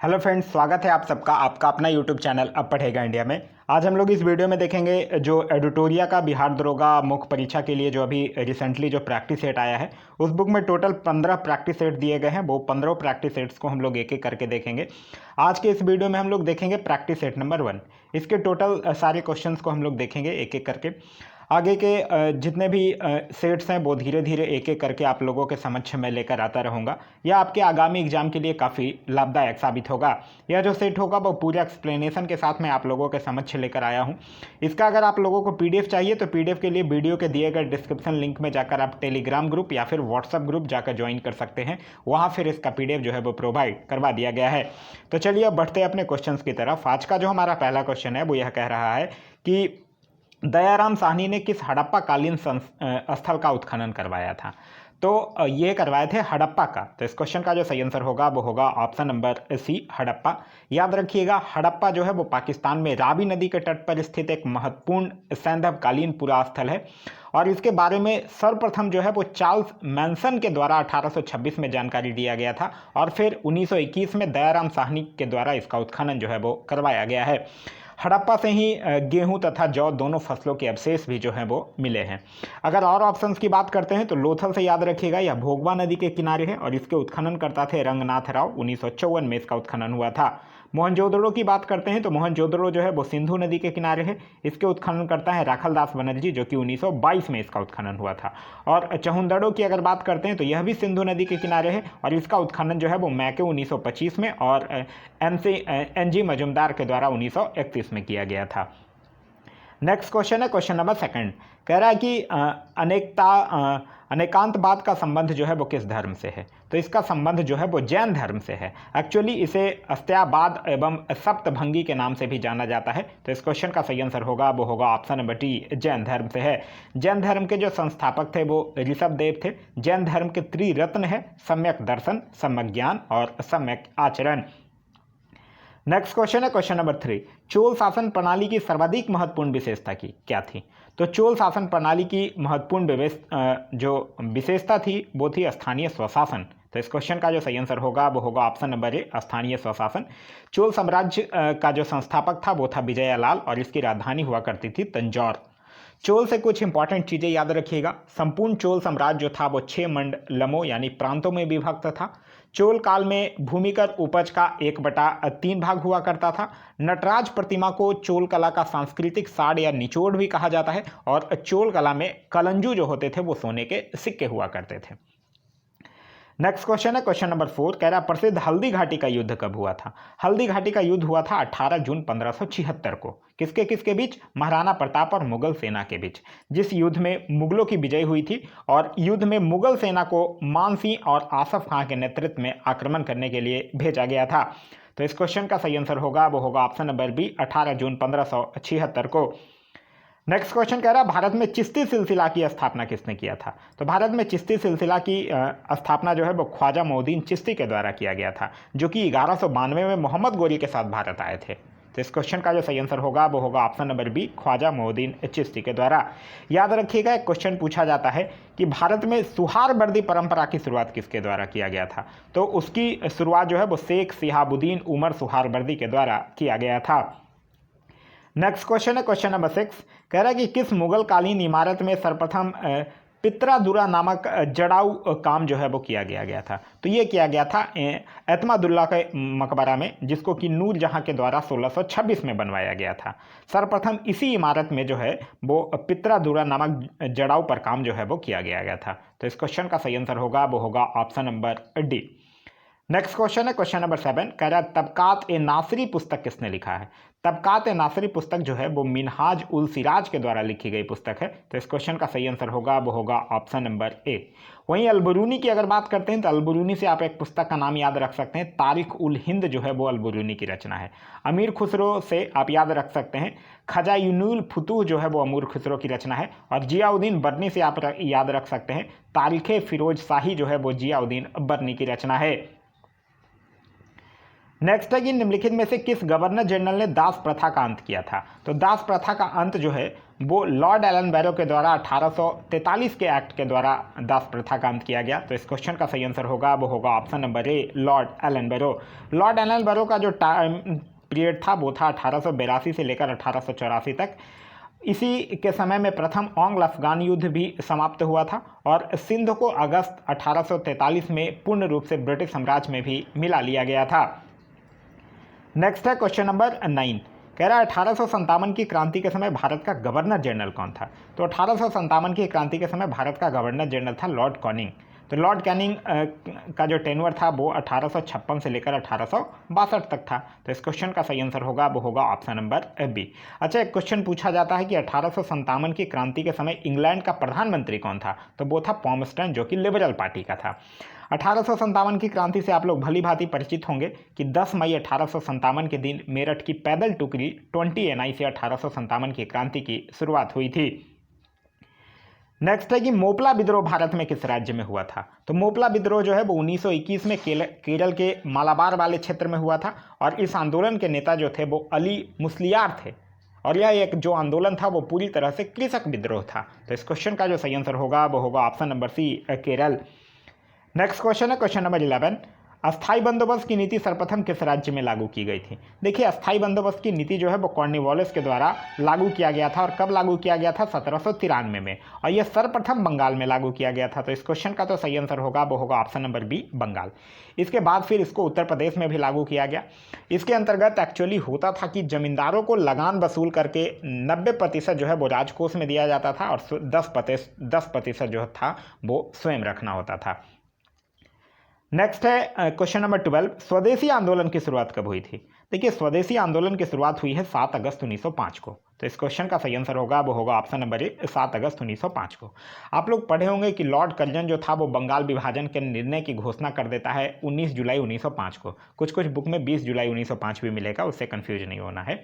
Hello friends, स्वागत है आप सबका आपका अपना यूट्यूब चैनल अब पढ़ेगा इंडिया में। आज हम लोग इस वीडियो में देखेंगे जो एडिटोरिया का बिहार दरोगा मुख्य परीक्षा के लिए जो अभी रिसेंटली जो प्रैक्टिस सेट आया है, उस बुक में टोटल 15 प्रैक्टिस सेट दिए गए हैं। वो 15 प्रैक्टिस सेट्स को हम लोग एक एक करके देखेंगे। आज के इस वीडियो में हम लोग देखेंगे प्रैक्टिस सेट नंबर 1। इसके टोटल सारे क्वेश्चंस को हम लोग देखेंगे एक एक करके। आगे के जितने भी सेट्स हैं वो धीरे धीरे एक एक करके आप लोगों के समक्ष में लेकर आता रहूँगा। यह आपके आगामी एग्जाम के लिए काफ़ी लाभदायक साबित होगा। यह जो सेट होगा वो पूरे एक्सप्लेनेशन के साथ मैं आप लोगों के समक्ष लेकर आया हूँ। इसका अगर आप लोगों को पीडीएफ चाहिए तो पीडीएफ के लिए वीडियो के दिए गए डिस्क्रिप्शन लिंक में जाकर आप टेलीग्राम ग्रुप या फिर व्हाट्सअप ग्रुप जाकर ज्वाइन कर सकते हैं। वहाँ फिर इसका पीडीएफ जो है वो प्रोवाइड करवा दिया गया है। तो चलिए अब बढ़ते हैं अपने क्वेश्चन की तरफ। आज का जो हमारा पहला क्वेश्चन है वो यह कह रहा है कि दयाराम साहनी ने किस हड़प्पा कालीन स्थल का उत्खनन करवाया था। तो ये करवाए थे हड़प्पा का। तो इस क्वेश्चन का जो सही आंसर होगा वो होगा ऑप्शन नंबर सी, हड़प्पा। याद रखिएगा, हड़प्पा जो है वो पाकिस्तान में रावी नदी के तट पर स्थित एक महत्वपूर्ण सैंधवकालीन पुरास्थल है और इसके बारे में सर्वप्रथम जो है वो चार्ल्स मैनसन के द्वारा 1826 में जानकारी दिया गया था और फिर 1921 में दयाराम साहनी के द्वारा इसका उत्खनन जो है वो करवाया गया है। हड़प्पा से ही गेहूं तथा जौ दोनों फसलों के अवशेष भी जो हैं वो मिले हैं। अगर और ऑप्शंस की बात करते हैं तो लोथल से याद रखिएगा, यह भोगवा नदी के किनारे है और इसके उत्खनन करता थे रंगनाथ राव। 1954 में इसका उत्खनन हुआ था। मोहनजोदड़ो की बात करते हैं तो मोहनजोदड़ो जो है वो सिंधु नदी के किनारे है। इसके उत्खनन करता है राखलदास बनर्जी, जो कि 1922 में इसका उत्खनन हुआ था। और चहुंदड़ो की अगर बात करते हैं तो यह भी सिंधु नदी के किनारे है और इसका उत्खनन जो है वो मैके 1925 में और एन जी मजुमदार के द्वारा 1931 में किया गया था। नेक्स्ट क्वेश्चन है क्वेश्चन नंबर 2। कह रहा है कि अनेकांतवाद का संबंध जो है वो किस धर्म से है। तो इसका संबंध जो है वो जैन धर्म से है। एक्चुअली इसे अस्त्यावाद एवं सप्तभंगी के नाम से भी जाना जाता है। तो इस क्वेश्चन का सही आंसर होगा वो होगा ऑप्शन नंबर डी, जैन धर्म से है। जैन धर्म के जो संस्थापक थे वो ऋषभ देव थे। जैन धर्म के त्रिरत्न है सम्यक दर्शन, सम्यक ज्ञान और सम्यक आचरण। नेक्स्ट क्वेश्चन है क्वेश्चन नंबर 3। चोल शासन प्रणाली की सर्वाधिक महत्वपूर्ण विशेषता की क्या थी। तो चोल शासन प्रणाली की महत्वपूर्ण जो विशेषता थी वो थी स्थानीय स्वशासन। तो इस क्वेश्चन का जो सही आंसर होगा वो होगा ऑप्शन नंबर ए, स्थानीय स्वशासन। चोल साम्राज्य का जो संस्थापक था वो था विजयालाल और इसकी राजधानी हुआ करती थी तंजौर। चोल से कुछ इंपॉर्टेंट चीज़ें याद रखिएगा। संपूर्ण चोल साम्राज्य जो था वो 6 मंडलमों यानी प्रांतों में विभक्त था। चोल काल में भूमिगत उपज का 1/3 भाग हुआ करता था। नटराज प्रतिमा को चोल कला का सांस्कृतिक साड़ या निचोड़ भी कहा जाता है और चोल कला में कलंजू जो होते थे वो सोने के सिक्के हुआ करते थे। नेक्स्ट क्वेश्चन है क्वेश्चन नंबर 4। कह रहा है प्रसिद्ध हल्दी घाटी का युद्ध कब हुआ था। हल्दी घाटी का युद्ध हुआ था 18 जून 1576 को। किसके किसके बीच? महाराणा प्रताप और मुगल सेना के बीच, जिस युद्ध में मुगलों की विजय हुई थी और युद्ध में मुगल सेना को मान सिंह और आसफ खां के नेतृत्व में आक्रमण करने के लिए भेजा गया था। तो इस क्वेश्चन का सही आंसर होगा वो होगा ऑप्शन नंबर बी, 18 जून 1576 को। नेक्स्ट क्वेश्चन कह रहा है भारत में चिश्ती सिलसिला की स्थापना किसने किया था। तो भारत में चिश्ती सिलसिला की स्थापना जो है वो ख्वाजा मोहद्दीन चिश्ती के द्वारा किया गया था, जो कि 1192 में मोहम्मद गोरी के साथ भारत आए थे। तो इस क्वेश्चन का जो सही आंसर होगा वो होगा option number B, Khwaja Moinuddin Chishti के द्वारा। याद रखिएगा, एक क्वेश्चन पूछा जाता है कि भारत में सुहारवर्दी परंपरा की शुरुआत किसके द्वारा किया गया था। तो उसकी शुरुआत जो है वो शेख सिहाबुद्दीन उमर सुहारवर्दी के द्वारा किया गया था। नेक्स्ट क्वेश्चन है क्वेश्चन नंबर 6। कह रहा है कि किस मुगल कालीन इमारत में सर्वप्रथम पित्रादुरा नामक जड़ाऊ काम जो है वो किया गया था। तो ये किया गया था एतमादुल्ला के मकबरा में, जिसको कि नूर जहां के द्वारा 1626 में बनवाया गया था। सर्वप्रथम इसी इमारत में जो है वो पित्रादुरा नामक जड़ाऊ पर काम जो है वो किया गया था। तो इस क्वेश्चन का सही आंसर होगा वो होगा option number D. Next question है क्वेश्चन नंबर 7। कह रहा है तबकात ए नासरी पुस्तक किसने लिखा है। तबकात ए नासरी पुस्तक जो है वो मिनहाज उल सिराज के द्वारा लिखी गई पुस्तक है। तो इस क्वेश्चन का सही आंसर होगा वो होगा ऑप्शन नंबर ए। वहीं अलबरूनी की अगर बात करते हैं तो अलबरूनी से आप एक पुस्तक का नाम याद रख सकते हैं, तारिख उल हिंद जो है वो अलबरूनी की रचना है। अमीर खुसरो से आप याद रख सकते हैं खजाइनुल फुतूह जो है वो अमीर खुसरो की रचना है। और जियाउद्दीन बर्नी से आप याद रख सकते हैं तारीख फिरोज शाही जो है वो जियाउद्दीन बर्नी की रचना है। नेक्स्ट है कि निम्नलिखित में से किस गवर्नर जनरल ने दास प्रथा का अंत किया था। तो दास प्रथा का अंत जो है वो लॉर्ड एलन बैरो के द्वारा 1843 के एक्ट के द्वारा दास प्रथा का अंत किया गया। तो इस क्वेश्चन का सही आंसर होगा वो होगा option number A, Lord Lord Ellenborough जो टाइम पीरियड था वो था 1882 से लेकर 1884 तक। इसी के समय में प्रथम ओंग्ल अफगान युद्ध भी समाप्त हुआ था और सिंध को अगस्त 1843 में पूर्ण रूप से ब्रिटिश साम्राज्य में भी मिला लिया गया था। नेक्स्ट है क्वेश्चन नंबर 9, कह रहा है 1857 की क्रांति के समय भारत का गवर्नर जनरल कौन था। तो 1857 की क्रांति के समय भारत का गवर्नर जनरल था लॉर्ड कैनिंग। तो लॉर्ड कैनिंग का जो टेन्योर था वो 1856 से लेकर 1862 तक था। तो इस क्वेश्चन का सही आंसर होगा वो होगा ऑप्शन नंबर बी। अच्छा, एक क्वेश्चन पूछा जाता है कि 1857 की क्रांति के समय इंग्लैंड का प्रधानमंत्री कौन था। तो वो था पॉमस्टन, जो कि लिबरल पार्टी का था। 1857 की क्रांति से आप लोग भली भांति परिचित होंगे कि 10 मई 1857 के दिन मेरठ की पैदल टुकड़ी 20 NI से 1857 की क्रांति की शुरुआत हुई थी। नेक्स्ट है कि मोपला विद्रोह भारत में किस राज्य में हुआ था। तो मोपला विद्रोह जो है वो 1921 में केरल के मालाबार वाले क्षेत्र में हुआ था और इस आंदोलन के नेता जो थे वो अली मुस्लियार थे और यह एक जो आंदोलन था वो पूरी तरह से कृषक विद्रोह था। तो इस क्वेश्चन का जो सही आंसर होगा वो होगा option number C, Kerala. Next question है क्वेश्चन नंबर 11, अस्थाई बंदोबस्त की नीति सर्वप्रथम किस राज्य में लागू की गई थी। देखिए, अस्थाई बंदोबस्त की नीति जो है वो कॉर्नवालिस के द्वारा लागू किया गया था और कब लागू किया गया था 1793 में और यह सर्वप्रथम बंगाल में लागू किया गया था। तो इस क्वेश्चन का तो सही आंसर होगा वो होगा ऑप्शन नंबर बी, बंगाल। इसके बाद फिर इसको उत्तर प्रदेश में भी लागू किया गया। इसके अंतर्गत एक्चुअली होता था कि जमींदारों को लगान वसूल करके 90% जो है वो राजकोष में दिया जाता था और 10% जो था वो स्वयं रखना होता था। नेक्स्ट है क्वेश्चन नंबर 12, स्वदेशी आंदोलन की शुरुआत कब हुई थी। देखिए, स्वदेशी आंदोलन की शुरुआत हुई है 7 अगस्त 1905 को। तो इस क्वेश्चन का सही आंसर होगा वो होगा ऑप्शन नंबर ए, 7 अगस्त 1905 को। आप लोग पढ़े होंगे कि लॉर्ड कर्जन जो था वो बंगाल विभाजन के निर्णय की घोषणा कर देता है 19 जुलाई 1905 को। कुछ बुक में 20 जुलाई 1905 भी मिलेगा, उससे कन्फ्यूज नहीं होना है।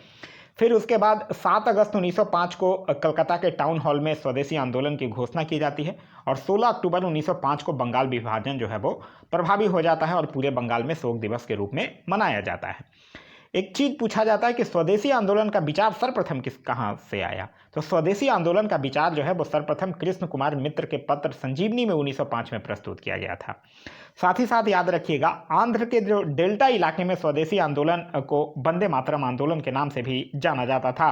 फिर उसके बाद 7 अगस्त 1905 को कलकत्ता के टाउन हॉल में स्वदेशी आंदोलन की घोषणा की जाती है और 16 अक्टूबर 1905 को बंगाल विभाजन जो है वो प्रभावी हो जाता है और पूरे बंगाल में शोक दिवस के रूप में मनाया जाता है। एक चीज़ पूछा जाता है कि स्वदेशी आंदोलन का विचार सर्वप्रथम कहाँ से आया। तो स्वदेशी आंदोलन का विचार जो है वो सर्वप्रथम कृष्ण कुमार मित्र के पत्र संजीवनी में 1905 में प्रस्तुत किया गया था। साथ ही साथ याद रखिएगा, आंध्र के जो डेल्टा इलाके में स्वदेशी आंदोलन को वंदे मातरम आंदोलन के नाम से भी जाना जाता था।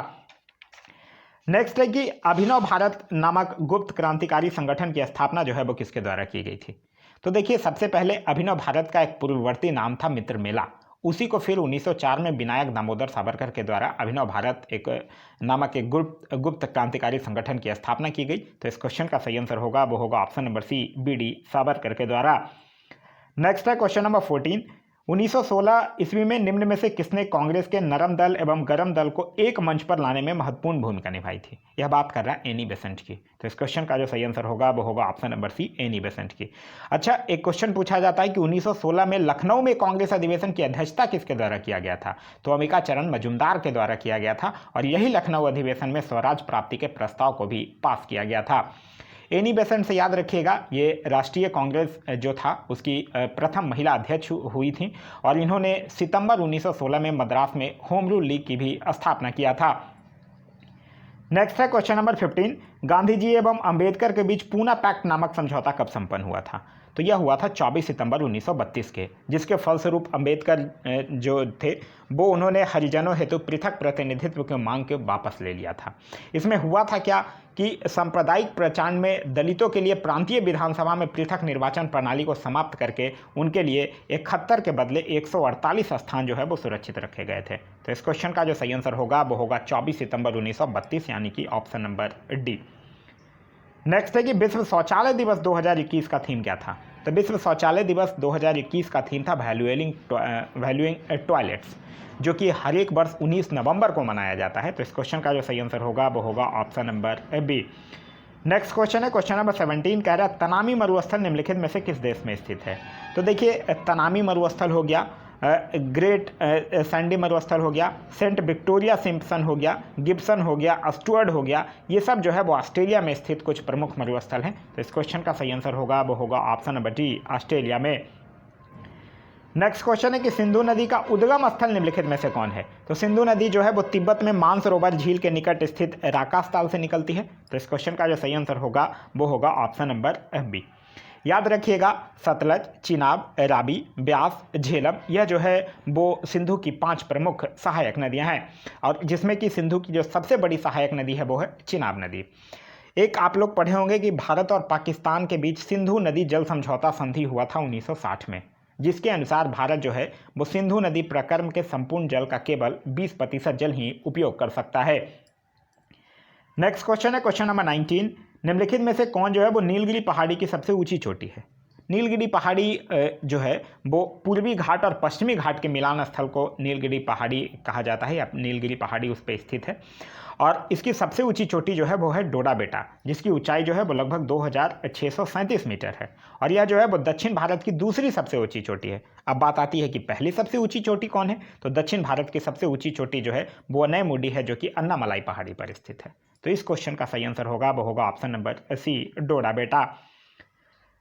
नेक्स्ट है कि अभिनव भारत नामक गुप्त क्रांतिकारी संगठन की स्थापना जो है वो किसके द्वारा की गई थी। तो देखिए, सबसे पहले अभिनव भारत का एक पूर्ववर्ती नाम था मित्र मेला। उसी को फिर 1904 में विनायक दामोदर सावरकर के द्वारा अभिनव भारत नामक एक गुप्त क्रांतिकारी संगठन की स्थापना की गई। तो इस क्वेश्चन का सही आंसर होगा वो होगा option number C, BD Savarkar के द्वारा। नेक्स्ट है क्वेश्चन नंबर 14, 1916 ईस्वी में निम्न में से किसने कांग्रेस के नरम दल एवं गरम दल को एक मंच पर लाने में महत्वपूर्ण भूमिका निभाई थी। यह बात कर रहा है एनी बेसेंट की। तो इस क्वेश्चन का जो सही आंसर होगा वो होगा option number C, Annie Besant की। अच्छा, एक क्वेश्चन पूछा जाता है कि 1916 में लखनऊ में कांग्रेस अधिवेशन की अध्यक्षता किसके द्वारा किया गया था। तो अंबिका चरण मजूमदार के द्वारा किया गया था और यही लखनऊ अधिवेशन में स्वराज प्राप्ति के प्रस्ताव को भी पास किया गया था। एनी बेसेंट से याद रखिएगा, ये राष्ट्रीय कांग्रेस जो था उसकी प्रथम महिला अध्यक्ष हुई थी और इन्होंने सितंबर 1916 में मद्रास में होम रूल लीग की भी स्थापना किया था। नेक्स्ट है क्वेश्चन नंबर 15, गांधी जी एवं अंबेडकर के बीच पूना पैक्ट नामक समझौता कब संपन्न हुआ था। तो यह हुआ था 24 सितंबर 1932 के, जिसके फलस्वरूप अंबेडकर जो थे वो उन्होंने हरिजनों हेतु पृथक प्रतिनिधित्व की मांग के वापस ले लिया था। इसमें हुआ था क्या कि सांप्रदायिक प्रचार में दलितों के लिए प्रांतीय विधानसभा में पृथक निर्वाचन प्रणाली को समाप्त करके उनके लिए 71 के बदले 148 स्थान जो है वो सुरक्षित रखे गए थे। तो इस क्वेश्चन का जो सही आंसर होगा वो होगा 24 सितंबर 1932, यानी कि ऑप्शन नंबर डी। नेक्स्ट है कि विश्व शौचालय दिवस 2021 का थीम क्या था। तो विश्व शौचालय दिवस 2021 का थीम था वैल्यूइंग टॉयलेट्स, जो कि हर एक वर्ष 19 नवंबर को मनाया जाता है। तो इस क्वेश्चन का जो सही आंसर होगा वो होगा option number B. Next question है क्वेश्चन नंबर 17, कह रहा है तनामी मरुस्थल निम्नलिखित में से किस देश में स्थित है। तो देखिए, तनामी मरुस्थल हो गया, ग्रेट सैंडी मरुस्थल हो गया, सेंट विक्टोरिया सिम्पसन हो गया, गिब्सन हो गया, स्टुअर्ट हो गया, ये सब जो है वो ऑस्ट्रेलिया में स्थित कुछ प्रमुख मरुस्थल हैं। तो इस क्वेश्चन का सही आंसर होगा वो होगा ऑप्शन नंबर डी, ऑस्ट्रेलिया में। नेक्स्ट क्वेश्चन है कि सिंधु नदी का उद्गम स्थल निम्नलिखित में से कौन है। तो सिंधु नदी जो है वो तिब्बत में मानसरोवर झील के निकट स्थित राकास से निकलती है। तो इस क्वेश्चन का जो सही आंसर होगा वो होगा ऑप्शन नंबर बी। याद रखिएगा, सतलज, चिनाब, रावी, ब्यास, झेलम, यह जो है वो सिंधु की 5 प्रमुख सहायक नदियां हैं, और जिसमें कि सिंधु की जो सबसे बड़ी सहायक नदी है वो है चिनाब नदी। एक आप लोग पढ़े होंगे कि भारत और पाकिस्तान के बीच सिंधु नदी जल समझौता संधि हुआ था 1960 में, जिसके अनुसार भारत जो है वो सिंधु नदी प्रकर्म के संपूर्ण जल का केवल 20% जल ही उपयोग कर सकता है। नेक्स्ट क्वेश्चन है क्वेश्चन नंबर 19, निम्नलिखित में से कौन जो है वो नीलगिरी पहाड़ी की सबसे ऊंची चोटी है। नीलगिरी पहाड़ी जो है वो पूर्वी घाट और पश्चिमी घाट के मिलान स्थल को नीलगिरी पहाड़ी कहा जाता है, या नीलगिरी पहाड़ी उस पर स्थित है, और इसकी सबसे ऊंची चोटी जो है वो है डोडा बेटा, जिसकी ऊंचाई जो है वो लगभग 2637 मीटर है, और यह जो है वो दक्षिण भारत की दूसरी सबसे ऊंची चोटी है। अब बात आती है कि पहली सबसे ऊंची चोटी कौन है, तो दक्षिण भारत की सबसे ऊंची चोटी जो है वो अनैमुडी है, जो कि अन्नामलाई पहाड़ी पर स्थित है। तो इस क्वेश्चन का सही आंसर होगा वो होगा ऑप्शन नंबर सी, डोडा बेटा।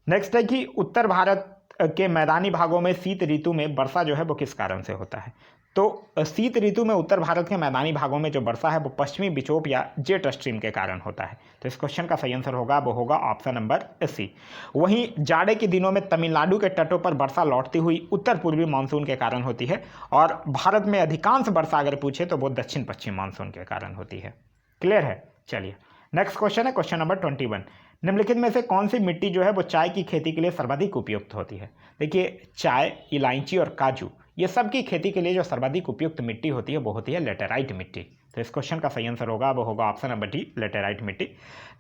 नेक्स्ट है कि उत्तर भारत के मैदानी भागों में शीत ऋतु में वर्षा जो है वो किस कारण से होता है। तो शीत ऋतु में उत्तर भारत के मैदानी भागों में जो वर्षा है वो पश्चिमी विक्षोभ या जेट स्ट्रीम के कारण होता है। तो इस क्वेश्चन का सही आंसर होगा वो होगा ऑप्शन नंबर सी। वहीं जाड़े के दिनों में तमिलनाडु के तटों पर वर्षा लौटती हुई उत्तर पूर्वी मानसून के कारण होती है, और भारत में अधिकांश वर्षा अगर पूछे तो वो दक्षिण पश्चिम मानसून के कारण होती है। क्लियर है। चलिए नेक्स्ट क्वेश्चन है क्वेश्चन नंबर 21, निम्नलिखित में से कौन सी मिट्टी जो है वो चाय की खेती के लिए सर्वाधिक उपयुक्त होती है। देखिए, चाय, इलायची और काजू, ये सब की खेती के लिए जो सर्वाधिक उपयुक्त मिट्टी होती है वो होती है लेटेराइट मिट्टी। तो इस क्वेश्चन का सही आंसर होगा वो होगा ऑप्शन नंबर डी, लेटेराइट मिट्टी।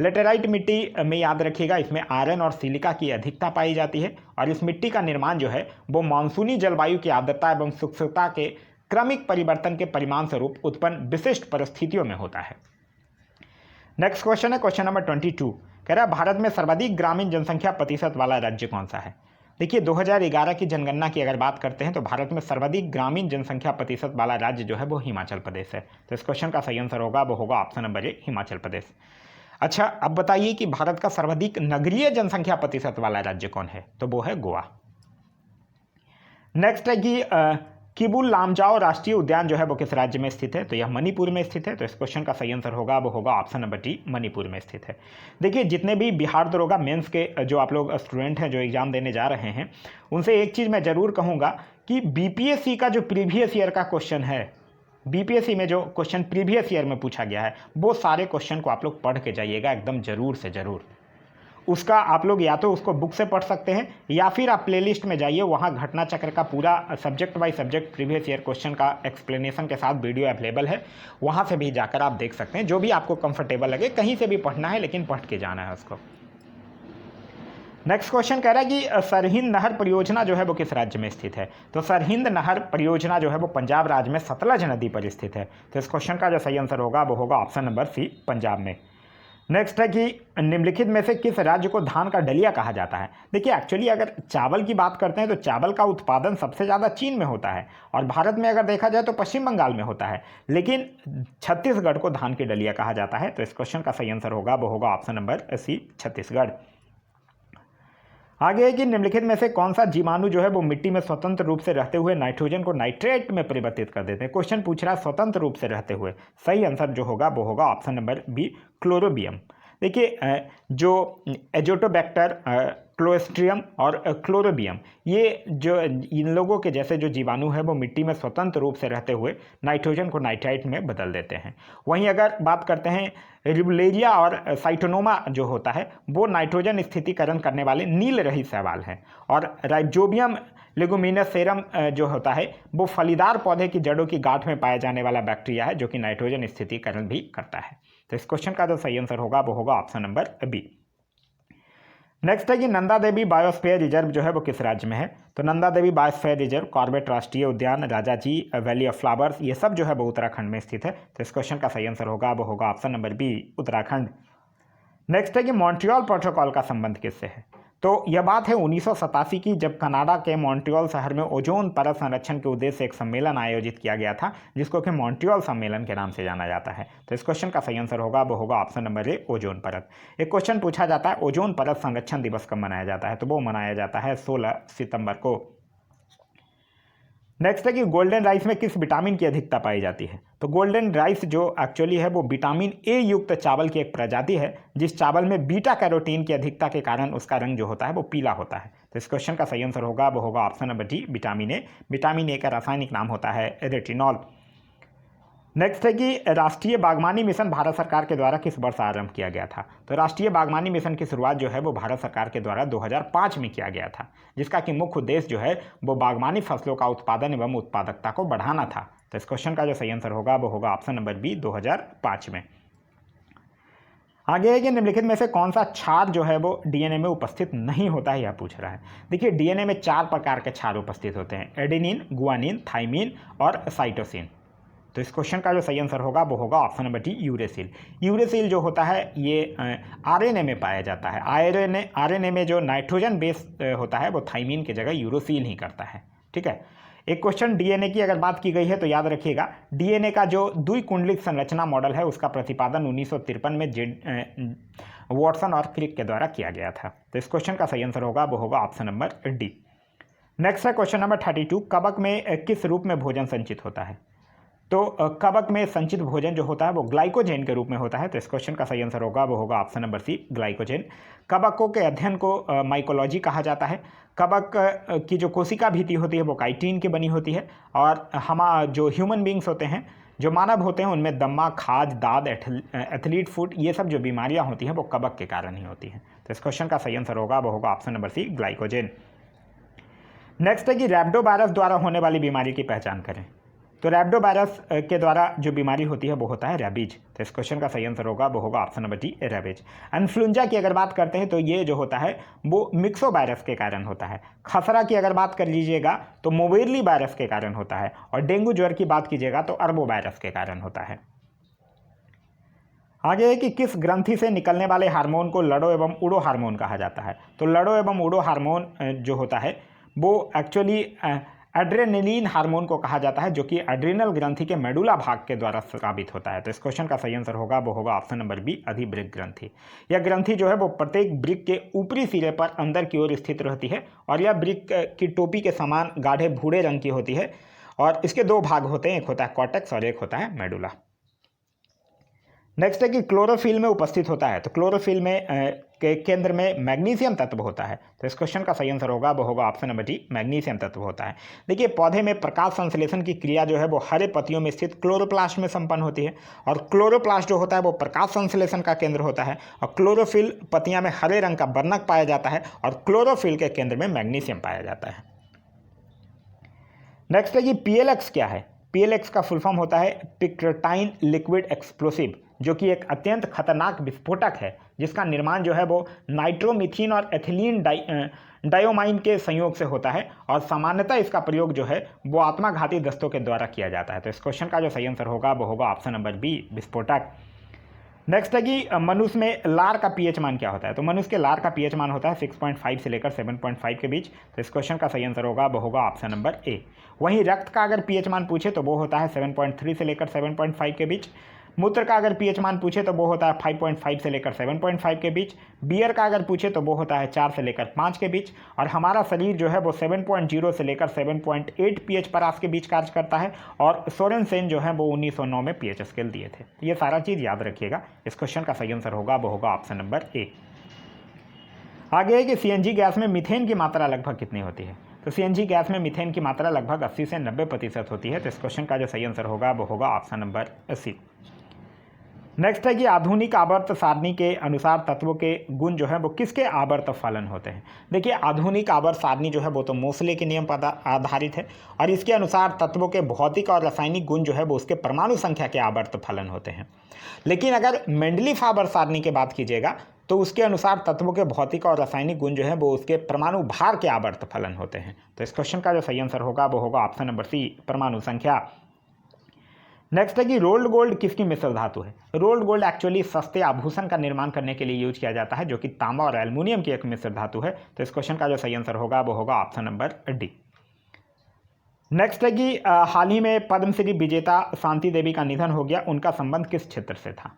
लेटेराइट मिट्टी में याद रखिएगा, इसमें आयरन और सिलिका की अधिकता पाई जाती है, और इस मिट्टी का निर्माण जो है वो मानसूनी जलवायु की आर्द्रता एवं शुष्कता के क्रमिक परिवर्तन के परिणाम स्वरूप उत्पन्न विशिष्ट परिस्थितियों में होता है। नेक्स्ट क्वेश्चन है क्वेश्चन नंबर 22, कह रहा है भारत में सर्वाधिक ग्रामीण जनसंख्या प्रतिशत वाला राज्य कौन सा है। देखिए, 2011 की जनगणना की अगर बात करते हैं तो भारत में सर्वाधिक ग्रामीण जनसंख्या प्रतिशत वाला राज्य जो है वो हिमाचल प्रदेश है। तो इस क्वेश्चन का सही आंसर होगा वो होगा ऑप्शन नंबर ए, हिमाचल प्रदेश। अच्छा, अब बताइए कि भारत का सर्वाधिक नगरीय जनसंख्या प्रतिशत वाला राज्य कौन है, तो वो है गोवा। नेक्स्ट है कि किबुल लामजाओ राष्ट्रीय उद्यान जो है वो किस राज्य में स्थित है, तो यह मणिपुर में स्थित है। तो इस क्वेश्चन का सही आंसर होगा वो होगा ऑप्शन नंबर डी, मणिपुर में स्थित है। देखिए, जितने भी बिहार दरोगा मेंस के जो आप लोग स्टूडेंट हैं जो एग्जाम देने जा रहे हैं, उनसे एक चीज़ मैं ज़रूर कहूँगा कि बीपीएससी का जो प्रीवियस ईयर का क्वेश्चन है, बीपीएससी में जो क्वेश्चन प्रीवियस ईयर में पूछा गया है, वो सारे क्वेश्चन को आप लोग पढ़ के जाइएगा एकदम ज़रूर से ज़रूर। उसका आप लोग या तो उसको बुक से पढ़ सकते हैं, या फिर आप प्लेलिस्ट में जाइए, वहाँ घटना चक्र का पूरा subject by subject previous year question का एक्सप्लेनेशन के साथ वीडियो अवेलेबल है, वहाँ से भी जाकर आप देख सकते हैं। जो भी आपको कंफर्टेबल लगे, कहीं से भी पढ़ना है लेकिन पढ़ के जाना है उसको। नेक्स्ट क्वेश्चन कह रहा है कि सरहिंद नहर परियोजना जो है वो किस राज्य में स्थित है। तो सरहिंद नहर परियोजना जो है वो पंजाब राज्य में सतलज नदी पर स्थित है। तो इस क्वेश्चन का जो सही आंसर होगा वो होगा ऑप्शन नंबर सी, पंजाब में। नेक्स्ट है कि निम्नलिखित में से किस राज्य को धान का डलिया कहा जाता है। देखिए, एक्चुअली अगर चावल की बात करते हैं तो चावल का उत्पादन सबसे ज़्यादा चीन में होता है, और भारत में अगर देखा जाए तो पश्चिम बंगाल में होता है, लेकिन छत्तीसगढ़ को धान की डलिया कहा जाता है। तो इस क्वेश्चन का सही आंसर होगा वो होगा ऑप्शन नंबर सी, छत्तीसगढ़। आगे है कि निम्नलिखित में से कौन सा जीवाणु जो है वो मिट्टी में स्वतंत्र रूप से रहते हुए नाइट्रोजन को नाइट्रेट में परिवर्तित कर देते हैं। क्वेश्चन पूछ रहा है स्वतंत्र रूप से रहते हुए, सही आंसर जो होगा वो होगा ऑप्शन नंबर बी, क्लोरोबियम। देखिए, जो एजोटोबैक्टर, क्लोस्ट्रियम और क्लोरोबियम, ये जो इन लोगों के जैसे जो जीवाणु है वो मिट्टी में स्वतंत्र रूप से रहते हुए नाइट्रोजन को नाइट्राइट में बदल देते हैं। वहीं अगर बात करते हैं रिबुलेरिया और साइटोनोमा जो होता है, वो नाइट्रोजन स्थितिकरण करने वाले नील रहित शैवाल हैं, और राइजोबियम लेगुमिनसेरम जो होता है वो फलीदार पौधे की जड़ों की गांठ में पाया जाने वाला बैक्टीरिया है, जो कि नाइट्रोजन स्थितिकरण भी करता है। तो इस क्वेश्चन का जो सही आंसर होगा वो होगा ऑप्शन नंबर बी। नेक्स्ट है कि नंदा देवी बायोस्फीयर रिजर्व जो है वो किस राज्य में है। तो Nanda Devi biosphere reserve, Corbett राष्ट्रीय उद्यान, राजाजी वैली ऑफ फ्लावर्स, ये सब जो है वो उत्तराखंड में स्थित है। तो इस क्वेश्चन का सही आंसर होगा वो होगा option number B, Uttarakhand. Next है कि मॉन्ट्रियल प्रोटोकॉल का संबंध किससे है। तो यह बात है 1987 की, जब कनाडा के मॉन्ट्रियल शहर में ओजोन परत संरक्षण के उद्देश्य से एक सम्मेलन आयोजित किया गया था, जिसको कि मॉन्ट्रियल सम्मेलन के नाम से जाना जाता है। तो इस क्वेश्चन का सही आंसर होगा वो होगा ऑप्शन नंबर ए, ओजोन परत। एक क्वेश्चन पूछा जाता है ओजोन परत संरक्षण दिवस कब मनाया जाता है, तो वो मनाया जाता है 16 सितंबर को। नेक्स्ट है कि गोल्डन राइस में किस विटामिन की अधिकता पाई जाती है। तो गोल्डन राइस जो एक्चुअली है वो विटामिन ए युक्त चावल की एक प्रजाति है, जिस चावल में बीटा कैरोटीन की अधिकता के कारण उसका रंग जो होता है वो पीला होता है। तो इस क्वेश्चन का सही आंसर होगा वो होगा option number D, vitamin A. Vitamin A का रासायनिक नाम होता है रेटिनॉल। नेक्स्ट है कि राष्ट्रीय बागवानी मिशन भारत सरकार के द्वारा किस वर्ष आरंभ किया गया था। तो राष्ट्रीय बागवानी मिशन की शुरुआत जो है वो भारत सरकार के द्वारा 2005 में किया गया था, जिसका कि मुख्य उद्देश्य जो है वो बागवानी फसलों का उत्पादन एवं उत्पादकता को बढ़ाना था। तो इस क्वेश्चन का जो सही आंसर होगा वो होगा ऑप्शन नंबर बी, 2005 में। आगे है कि निम्नलिखित में से कौन सा क्षार जो है वो डीएनए में उपस्थित नहीं होता है, यह पूछ रहा है। देखिए डीएनए में 4 प्रकार के क्षार उपस्थित होते हैं, एडेनिन, गुआनिन, थाइमिन और साइटोसिन। तो इस क्वेश्चन का जो सही आंसर होगा वो होगा option number D, uracil. Uracil जो होता है ये आरएनए में पाया जाता है। आरएनए में जो नाइट्रोजन बेस होता है वो थाइमिन की जगह यूरेसिल ही करता है। ठीक है, एक क्वेश्चन डीएनए की अगर बात की गई है तो याद रखिएगा डीएनए का जो द्विकुंडलिक संरचना मॉडल है उसका प्रतिपादन 1953 में वॉटसन और क्रिक के द्वारा किया गया था। तो इस क्वेश्चन का सही आंसर होगा वो होगा ऑप्शन नंबर डी। नेक्स्ट है क्वेश्चन नंबर 32, कवक में किस रूप में भोजन संचित होता है। तो कवक में संचित भोजन जो होता है वो ग्लाइकोजेन के रूप में होता है। तो इस क्वेश्चन का सही आंसर होगा वो होगा ऑप्शन नंबर सी, ग्लाइकोजेन। कवकों के अध्ययन को माइकोलॉजी कहा जाता है। कवक की जो कोशिका भित्ति होती है वो काइटिन की बनी होती है, और हम जो ह्यूमन बींग्स होते हैं, जो मानव होते हैं, उनमें दम्मा, खाज, दाद, एथलीट फुट, ये सब जो बीमारियाँ होती हैं वो कवक के कारण ही होती हैं। तो इस क्वेश्चन का सही आंसर होगा वो होगा option number C, glycogen. Next है कि रैबिडोवायरस द्वारा होने वाली बीमारी की पहचान करें। तो रैबिडोवायरस के द्वारा जो बीमारी होती है वो होता है रैबीज। तो इस क्वेश्चन का सही आंसर होगा वो होगा option number D, rabies. Influenza की अगर बात करते हैं तो ये जो होता है वो मिक्सो वायरस के कारण होता है। खसरा की अगर बात कर लीजिएगा तो मोवेरली वायरस के कारण होता है, और डेंगू ज्वर की बात कीजिएगा तो अरबो वायरस के कारण होता है। आगे है कि किस ग्रंथि से निकलने वाले हार्मोन को लड़ो एवं उड़ो हार्मोन कहा जाता है। तो लड़ो एवं उड़ो हार्मोन जो होता है वो एक्चुअली एड्रेनलिन हार्मोन को कहा जाता है, जो कि एड्रिनल ग्रंथि के मेडुला भाग के द्वारा स्रावित होता है। तो इस क्वेश्चन का सही आंसर होगा वो होगा ऑप्शन नंबर बी, अधिवृक्क ग्रंथि। यह ग्रंथि जो है वो प्रत्येक वृक्क के ऊपरी सिरे पर अंदर की ओर स्थित रहती है, और यह वृक्क की टोपी के समान गाढ़े भूरे रंग की होती है, और इसके 2 भाग होते हैं, एक होता है कॉर्टेक्स और एक होता है मेडुला। नेक्स्ट है कि क्लोरोफिल में उपस्थित होता है। तो क्लोरोफिल में के केंद्र में मैग्नीशियम तत्व होता है। तो इस क्वेश्चन का सही आंसर होगा वो होगा ऑप्शन नंबर डी, मैग्नीशियम तत्व होता है। देखिए पौधे में प्रकाश संश्लेषण की क्रिया जो है वो हरे पत्तियों में स्थित क्लोरोप्लास्ट में संपन्न होती है, और क्लोरोप्लास्ट जो होता है वो प्रकाश संश्लेषण का केंद्र होता है, और क्लोरोफिल पत्तियां में हरे रंग का वर्णक पाया जाता है, और क्लोरोफिल के केंद्र में मैग्नीशियम पाया जाता है। नेक्स्ट है कि पीएलएक्स क्या है। पीएलएक्स का फुल फॉर्म होता है पिक्रोटाइन लिक्विड एक्सप्लोसिव, जो कि एक अत्यंत खतरनाक विस्फोटक है, जिसका निर्माण जो है वो नाइट्रोमिथीन और एथिलीन डायोमाइन के संयोग से होता है, और सामान्यतः इसका प्रयोग जो है वो आत्मघाती दस्तों के द्वारा किया जाता है। तो इस क्वेश्चन का जो सही आंसर होगा वो होगा ऑप्शन नंबर बी, विस्फोटक। नेक्स्ट है कि मनुष्य में लार का पीएच मान क्या होता है। तो मनुष्य के लार का पीएच मान होता है 6.5 से लेकर 7.5 के बीच। तो इस क्वेश्चन का सही आंसर होगा वो होगा ऑप्शन नंबर ए। वहीं रक्त का अगर पीएच मान पूछे तो वो होता है 7.3 से लेकर 7.5 के बीच। मूत्र का अगर पीएच मान पूछे तो वो होता है 5.5 से लेकर 7.5 के बीच। बियर का अगर पूछे तो वो होता है 4 से लेकर 5 के बीच। और हमारा शरीर जो है वो 7.0 से लेकर 7.8 पीएच पर आस के बीच कार्य करता है, और सोरेनसेन जो है वो 1909 में पीएच स्केल दिए थे। ये सारा चीज़ याद रखिएगा। इस क्वेश्चन का सही आंसर होगा वो होगा ऑप्शन नंबर ए। आगे है कि सीएनजी गैस में मीथेन की मात्रा लगभग कितनी होती है। तो सीएनजी गैस में मीथेन की मात्रा लगभग 80 से 90% होती है। तो इस क्वेश्चन का जो सही आंसर होगा वो होगा ऑप्शन नंबर सी। नेक्स्ट है कि आधुनिक आवर्त सारणी के अनुसार तत्वों के गुण जो है वो किसके आवर्त फलन होते हैं। देखिए आधुनिक आवर्त सारणी जो है वो तो मोसले के नियम पर आधारित है, और इसके अनुसार तत्वों के भौतिक और रासायनिक गुण जो है वो उसके परमाणु संख्या के आवर्त फलन होते हैं। लेकिन अगर मेंडलीफ आवर्त सारणी की बात कीजिएगा तो उसके अनुसार तत्वों के भौतिक और रासायनिक गुण जो है वो उसके परमाणु भार के आवर्त फलन होते हैं। तो इस क्वेश्चन का जो सही आंसर होगा वो होगा ऑप्शन नंबर सी, परमाणु संख्या। नेक्स्ट है कि रोल्ड गोल्ड किसकी मिश्र धातु है। रोल्ड गोल्ड एक्चुअली सस्ते आभूषण का निर्माण करने के लिए यूज किया जाता है, जो कि तांबा और एल्युमिनियम की एक मिश्र धातु है। तो इस क्वेश्चन का जो सही आंसर होगा वो होगा ऑप्शन नंबर डी। नेक्स्ट है कि हाल ही में पद्मश्री विजेता शांति देवी का निधन हो गया, उनका संबंध किस क्षेत्र से था।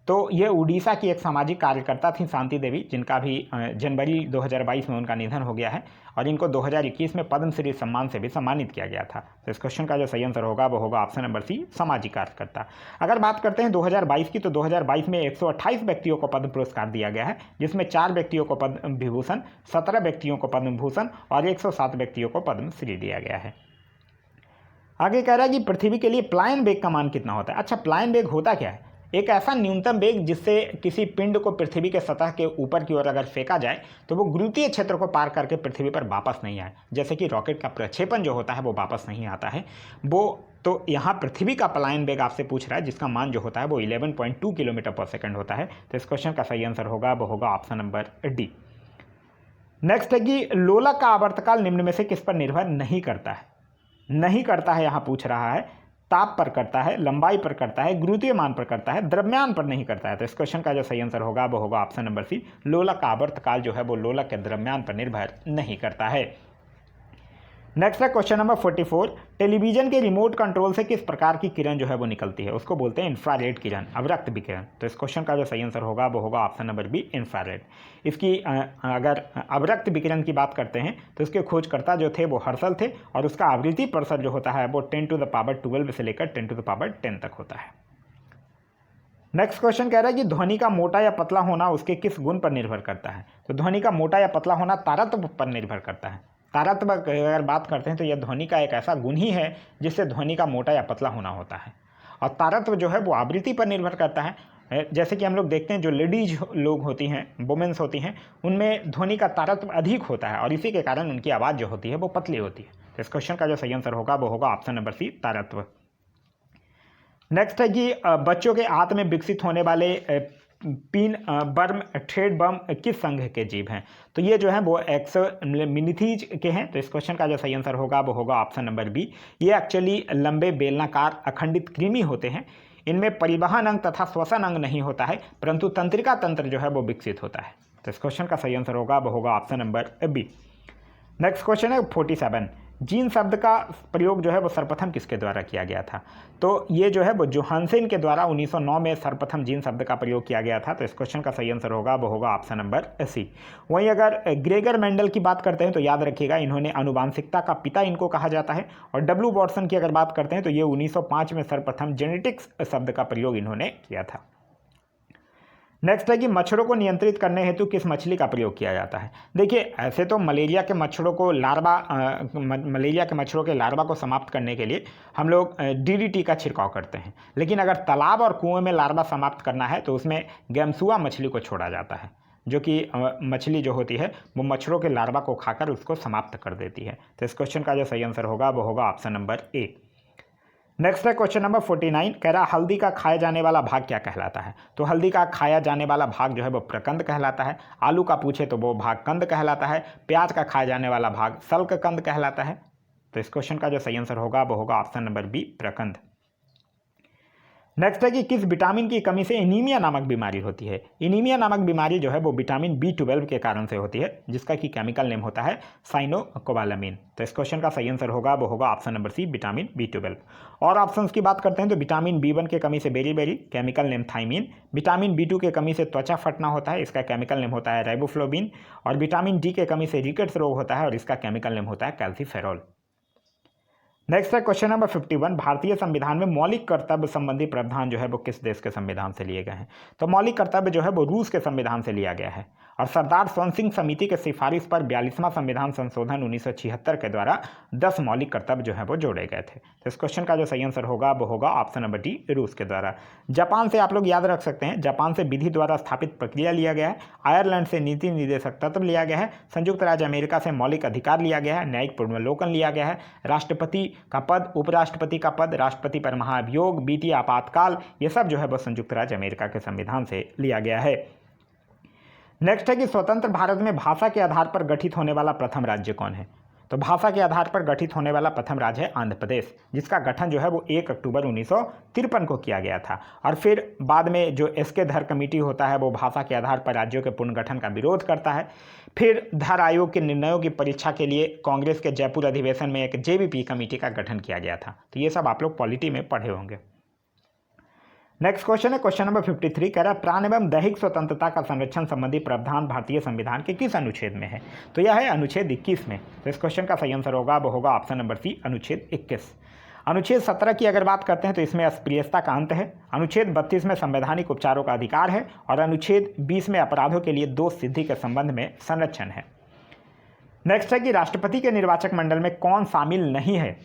तो ये उड़ीसा की एक सामाजिक कार्यकर्ता थी शांति देवी, जिनका भी जनवरी 2022 में उनका निधन हो गया है और इनको 2021 में पद्मश्री सम्मान से भी सम्मानित किया गया था। तो इस क्वेश्चन का जो सही आंसर होगा वो होगा ऑप्शन नंबर सी, सामाजिक कार्यकर्ता। अगर बात करते हैं 2022 की, तो 2022 में 128 व्यक्तियों को पद्म पुरस्कार दिया गया है, जिसमें 4 व्यक्तियों को पद्म विभूषण, 17 व्यक्तियों को पद्म भूषण और 107 व्यक्तियों को पद्मश्री दिया गया है। आगे कह रहा है कि पृथ्वी के लिए प्लायन वेग का मान कितना होता है। अच्छा, प्लायन वेग होता क्या है? एक ऐसा न्यूनतम वेग जिससे किसी पिंड को पृथ्वी के सतह के ऊपर की ओर अगर फेंका जाए तो वो गुरुत्वीय क्षेत्र को पार करके पृथ्वी पर वापस नहीं आए। जैसे कि रॉकेट का प्रक्षेपण जो होता है वो वापस नहीं आता है, वो तो यहाँ पृथ्वी का पलायन वेग आपसे पूछ रहा है, जिसका मान जो होता है वो 11.2 किलोमीटर पर सेकंड होता है। तो इस क्वेश्चन का सही आंसर होगा वो होगा ऑप्शन नंबर डी। नेक्स्ट है कि लोलक का आवर्तकाल निम्न में से किस पर निर्भर नहीं करता है? नहीं करता है यहाँ पूछ रहा है, ताप पर करता है, लंबाई पर करता है, गुरुत्वीय मान पर करता है, द्रव्यमान पर नहीं करता है। तो इस क्वेश्चन का जो सही आंसर होगा वो होगा ऑप्शन नंबर सी, लोलक का आवर्तकाल जो है वो लोलक के द्रव्यमान पर निर्भर नहीं करता है। नेक्स्ट है क्वेश्चन नंबर 44, टेलीविजन के रिमोट कंट्रोल से किस प्रकार की किरण जो है वो निकलती है? उसको बोलते हैं इंफ्रारेड किरण, अवरक्त विकिरण। तो इस क्वेश्चन का जो सही आंसर होगा वो होगा ऑप्शन नंबर बी, इंफ्रारेड। इसकी अगर अवरक्त विकिरण की बात करते हैं तो इसके खोजकर्ता जो थे वो हर्सल थे और उसका आवृत्ति परिसर जो होता है वो 10⁻12 से लेकर 10⁻10 तक होता है। नेक्स्ट क्वेश्चन कह रहा है कि ध्वनि का मोटा या पतला होना उसके किस गुण पर निर्भर करता है? तो ध्वनि का मोटा या पतला होना तारत्व पर निर्भर करता है। तारत्व अगर बात करते हैं तो यह ध्वनि का एक ऐसा गुण ही है जिससे ध्वनि का मोटा या पतला होना होता है। और तारत्व जो है वो आवृत्ति पर निर्भर करता है। जैसे कि हम लोग देखते हैं जो लेडीज लोग होती हैं, वुमेन्स होती हैं, उनमें ध्वनि का तारत्व अधिक होता है और इसी के कारण उनकी आवाज़ जो होती है वो पतली होती है। तो इस क्वेश्चन का जो सही आंसर होगा वो होगा ऑप्शन नंबर सी, तारत्व। नेक्स्ट है कि बच्चों के आंत में विकसित होने वाले पिन बर्म थ्रेड बम किस संघ के जीव हैं? तो ये जो है वो एक्सोमिनिथीज के हैं। तो इस क्वेश्चन का जो सही आंसर होगा वो होगा ऑप्शन नंबर बी। ये एक्चुअली लंबे बेलनाकार अखंडित कृमि होते हैं। इनमें परिवहन अंग तथा श्वसन अंग नहीं होता है, परंतु तंत्रिका तंत्र जो है वो विकसित होता है। तो इस क्वेश्चन का सही आंसर होगा वो होगा option number B. Next question है 47, जीन शब्द का प्रयोग जो है वो सर्वप्रथम किसके द्वारा किया गया था? तो ये जो है वो जोहानसन के द्वारा 1909 में सर्वप्रथम जीन शब्द का प्रयोग किया गया था। तो इस क्वेश्चन का सही आंसर होगा वो होगा ऑप्शन नंबर सी। वहीं अगर ग्रेगर मेंडल की बात करते हैं तो याद रखिएगा इन्होंने आनुवांशिकता का पिता इनको कहा जाता है। और डब्ल्यू वॉटसन की अगर बात करते हैं तो ये 1905 में सर्वप्रथम जेनेटिक्स शब्द का प्रयोग इन्होंने किया था। नेक्स्ट है कि मच्छरों को नियंत्रित करने हेतु किस मछली का प्रयोग किया जाता है? देखिए, ऐसे तो मलेरिया के मच्छरों के लार्वा को समाप्त करने के लिए हम लोग DDT का छिड़काव करते हैं, लेकिन अगर तालाब और कुएं में लार्वा समाप्त करना है तो उसमें गैमसुआ मछली को छोड़ा जाता है, जो कि मछली जो होती है वो मच्छरों के लार्वा को खाकर उसको समाप्त कर देती है। तो इस क्वेश्चन का जो सही आंसर होगा वो होगा ऑप्शन नंबर ए। नेक्स्ट है क्वेश्चन नंबर 49, कह रहा हल्दी का खाया जाने वाला भाग क्या कहलाता है? तो हल्दी का खाया जाने वाला भाग जो है वो प्रकंद कहलाता है। आलू का पूछे तो वो भाग कंद कहलाता है। प्याज का खाया जाने वाला भाग सल्क कंद कहलाता है। तो इस क्वेश्चन का जो सही आंसर होगा वो होगा ऑप्शन नंबर बी, प्रकंद। नेक्स्ट है कि किस विटामिन की कमी से एनीमिया नामक बीमारी होती है? एनीमिया नामक बीमारी जो है वो विटामिन B12 के कारण से होती है, जिसका कि केमिकल नेम होता है साइनोकोबालामिन। तो इस क्वेश्चन का सही आंसर होगा वो होगा ऑप्शन नंबर सी, विटामिन B12। और ऑप्शंस की बात करते हैं तो विटामिन B1 के कमी से beriberi, chemical name thymine. Vitamin B2 के कमी से त्वचा फटना होता है, इसका केमिकल नेम होता है राइबोफ्लोबिन। और विटामिन D के कमी से रिकेट्स रोग होता है और इसका केमिकल नेम होता है कैल्सीफेरॉल। नेक्स्ट है क्वेश्चन नंबर 51, भारतीय संविधान में मौलिक कर्तव्य संबंधी प्रावधान जो है वो किस देश के संविधान से लिए गए हैं? तो मौलिक कर्तव्य जो है वो रूस के संविधान से लिया गया है। और सरदार स्वर्ण सिंह समिति के सिफारिश पर 42वां संविधान संशोधन 1976 के द्वारा 10 मौलिक कर्तव्य जो है वो जोड़े गए थे। तो इस क्वेश्चन का जो सही आंसर होगा वो होगा ऑप्शन नंबर डी, रूस के द्वारा। जापान से आप लोग याद रख सकते हैं, जापान से विधि द्वारा स्थापित प्रक्रिया लिया गया है। आयरलैंड से नीति निर्देशक तत्व लिया गया है। संयुक्त राज्य अमेरिका से मौलिक अधिकार लिया गया है। न्यायिक पुनर्वलोकन लिया गया है। राष्ट्रपति का पद, उपराष्ट्रपति का पद, राष्ट्रपति पर महाभियोग, वित्तीय आपातकाल, ये सब जो है वो संयुक्त राज्य अमेरिका के संविधान से लिया गया है। नेक्स्ट है कि स्वतंत्र भारत में भाषा के आधार पर गठित होने वाला प्रथम राज्य कौन है? तो भाषा के आधार पर गठित होने वाला प्रथम राज्य है आंध्र प्रदेश, जिसका गठन जो है वो 1 अक्टूबर 1953 को किया गया था। और फिर बाद में जो SK धर कमेटी होता है वो भाषा के आधार पर राज्यों के पुनर्गठन का विरोध करता है। फिर धर आयोग के निर्णयों की परीक्षा के लिए कांग्रेस के जयपुर अधिवेशन में एक JVP कमेटी का गठन किया गया था। तो ये सब आप लोग पॉलिटी में पढ़े होंगे। नेक्स्ट क्वेश्चन है क्वेश्चन नंबर 53, कह रहा है प्राण एवं दैहिक स्वतंत्रता का संरक्षण संबंधी प्रावधान भारतीय संविधान के किस अनुच्छेद में है? तो यह है अनुच्छेद 21 में। तो इस क्वेश्चन का सही आंसर होगा वो होगा ऑप्शन नंबर सी, अनुच्छेद 21। अनुच्छेद 17 की अगर बात करते हैं तो इसमें अस्पृश्यता का अंत है। अनुच्छेद 32 में संवैधानिक उपचारों का अधिकार है और अनुच्छेद 20 में अपराधों के लिए दोष सिद्धि के संबंध में संरक्षण है। नेक्स्ट है कि राष्ट्रपति के निर्वाचक मंडल में कौन शामिल नहीं है?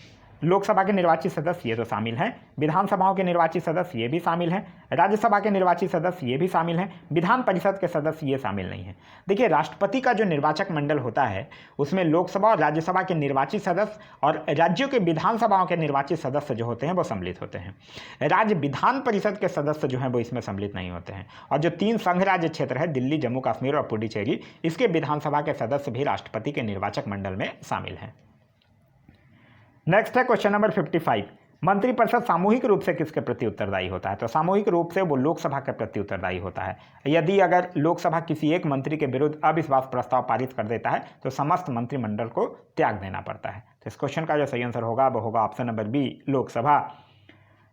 लोकसभा के निर्वाचित सदस्य ये तो शामिल हैं, विधानसभाओं के निर्वाचित सदस्य ये भी शामिल हैं, राज्यसभा के निर्वाचित सदस्य ये भी शामिल हैं, विधान परिषद के सदस्य ये शामिल नहीं हैं। देखिए, राष्ट्रपति का जो निर्वाचक मंडल होता है उसमें लोकसभा और राज्यसभा के निर्वाचित सदस्य और राज्यों के विधानसभाओं के निर्वाचित सदस्य जो होते हैं वो सम्मिलित होते हैं। राज्य विधान परिषद के सदस्य जो हैं वो इसमें सम्मिलित नहीं होते हैं। और जो 3 संघ राज्य क्षेत्र है, दिल्ली, जम्मू कश्मीर और पुडुचेरी, इसके विधानसभा के सदस्य भी राष्ट्रपति के निर्वाचक मंडल में शामिल हैं। नेक्स्ट है क्वेश्चन नंबर 55, मंत्रिपरिषद सामूहिक रूप से किसके प्रति उत्तरदायी होता है? तो सामूहिक रूप से वो लोकसभा के प्रति उत्तरदायी होता है। यदि अगर लोकसभा किसी एक मंत्री के विरुद्ध अविश्वास प्रस्ताव पारित कर देता है तो समस्त मंत्रिमंडल को त्याग देना पड़ता है। तो इस क्वेश्चन का जो सही आंसर होगा वो होगा option number B, Lok Sabha.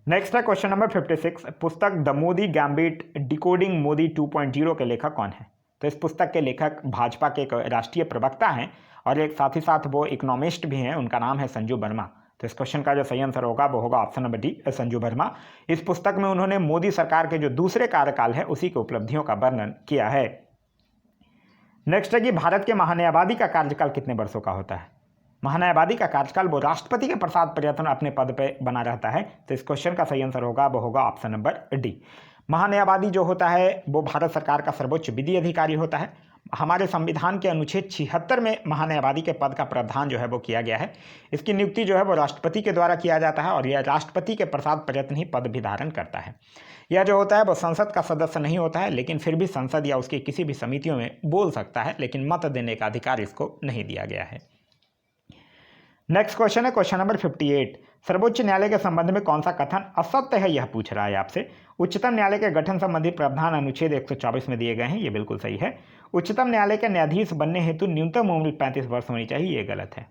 Next है क्वेश्चन नंबर 56, पुस्तक the Modi gambit decoding Modi 2.0 के लेखक कौन है? तो इस पुस्तक के लेखक भाजपा के एक राष्ट्रीय प्रवक्ता हैं और एक साथ ही साथ वो इकोनॉमिस्ट भी हैं, उनका नाम है संजू वर्मा। तो इस क्वेश्चन का जो सही आंसर होगा वो होगा option number D, Sanju Verma. इस पुस्तक में उन्होंने मोदी सरकार के जो दूसरे कार्यकाल है उसी के उपलब्धियों का वर्णन किया है। नेक्स्ट है कि भारत के महान्यायवादी का कार्यकाल कितने वर्षों का होता है? महान्यायवादी का कार्यकाल वो राष्ट्रपति के प्रसाद पर्यटन अपने पद पर बना रहता है। तो इस क्वेश्चन का सही आंसर होगा वो होगा ऑप्शन नंबर डी। महान्यायवादी जो होता है वो भारत सरकार का सर्वोच्च विधि अधिकारी होता है। हमारे संविधान के अनुच्छेद 76 में महान्यायवादी के पद का प्रावधान जो है वो किया गया है। इसकी नियुक्ति जो है वो राष्ट्रपति के द्वारा किया जाता है और यह राष्ट्रपति के प्रसाद पर्यटन ही पद भी धारण करता है। यह जो होता है वो संसद का सदस्य नहीं होता है, लेकिन फिर भी संसद या उसकी किसी भी समितियों में बोल सकता है, लेकिन मत देने का अधिकार इसको नहीं दिया गया है। नेक्स्ट क्वेश्चन है क्वेश्चन नंबर 58, सर्वोच्च न्यायालय के संबंध में कौन सा कथन असत्य है यह पूछ रहा है आपसे। उच्चतम न्यायालय के गठन संबंधी प्रावधान अनुच्छेद 124 में दिए गए हैं, ये बिल्कुल सही है। उच्चतम न्यायालय के न्यायाधीश बनने हेतु न्यूनतम उम्र 35 वर्ष होनी चाहिए, ये गलत है,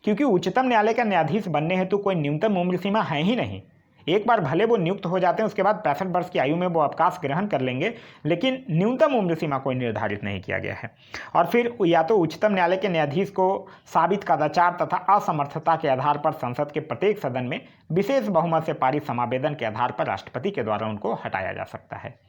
क्योंकि उच्चतम न्यायालय का न्यायाधीश बनने हेतु कोई न्यूनतम उम्र सीमा है ही नहीं। एक बार भले वो नियुक्त हो जाते हैं उसके बाद 65 वर्ष की आयु में वो अवकाश ग्रहण कर लेंगे, लेकिन न्यूनतम उम्र सीमा कोई निर्धारित नहीं किया गया है। और फिर या तो उच्चतम न्यायालय के न्यायाधीश को साबित कदाचार तथा असमर्थता के आधार पर संसद के प्रत्येक सदन में विशेष बहुमत से पारित समावेदन के आधार पर राष्ट्रपति के द्वारा उनको हटाया जा सकता है।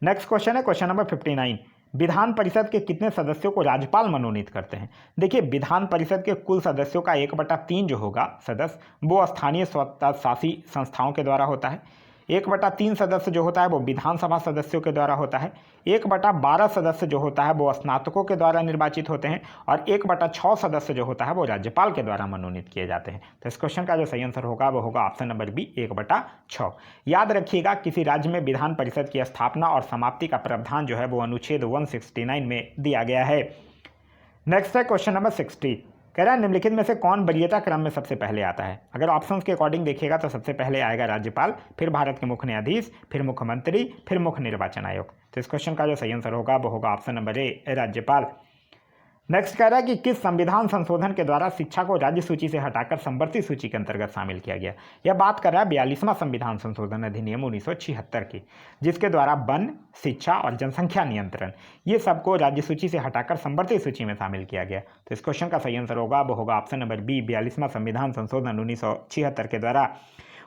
नेक्स्ट क्वेश्चन है क्वेश्चन नंबर 59, विधान परिषद के कितने सदस्यों को राज्यपाल मनोनीत करते हैं? देखिए, विधान परिषद के कुल सदस्यों का 1/3 जो होगा सदस्य वो स्थानीय स्वशासी संस्थाओं के द्वारा होता है। 1/3 सदस्य जो होता है वो विधानसभा सदस्यों के द्वारा होता है। 1/12 सदस्य जो होता है वो स्नातकों के द्वारा निर्वाचित होते हैं और 1/6 सदस्य जो होता है वो राज्यपाल के द्वारा मनोनीत किए जाते हैं। तो इस क्वेश्चन का जो सही आंसर होगा वो होगा ऑप्शन नंबर बी, 1/6। याद रखिएगा, किसी राज्य में विधान परिषद की स्थापना और समाप्ति का प्रावधान जो है वो अनुच्छेद 169 में दिया गया है। नेक्स्ट है क्वेश्चन नंबर 60, कह रहा है निम्नलिखित में से कौन वरीयता क्रम में सबसे पहले आता है? अगर ऑप्शंस के अकॉर्डिंग देखिएगा तो सबसे पहले आएगा राज्यपाल, फिर भारत के मुख्य न्यायाधीश, फिर मुख्यमंत्री, फिर मुख्य निर्वाचन आयोग। तो इस क्वेश्चन का जो सही आंसर होगा वो होगा ऑप्शन नंबर ए, राज्यपाल। नेक्स्ट कह रहा है कि किस संविधान संशोधन के द्वारा शिक्षा को राज्य सूची से हटाकर संवर्ती सूची के अंतर्गत शामिल किया गया? यह बात कर रहा है 42वां संविधान संशोधन अधिनियम 1976 की, जिसके द्वारा वन, शिक्षा और जनसंख्या नियंत्रण ये सबको राज्य सूची से हटाकर संवर्ती सूची में शामिल किया गया। तो इस क्वेश्चन का सही आंसर होगा वो होगा ऑप्शन नंबर बी, 42वां संविधान संशोधन 1976 के द्वारा।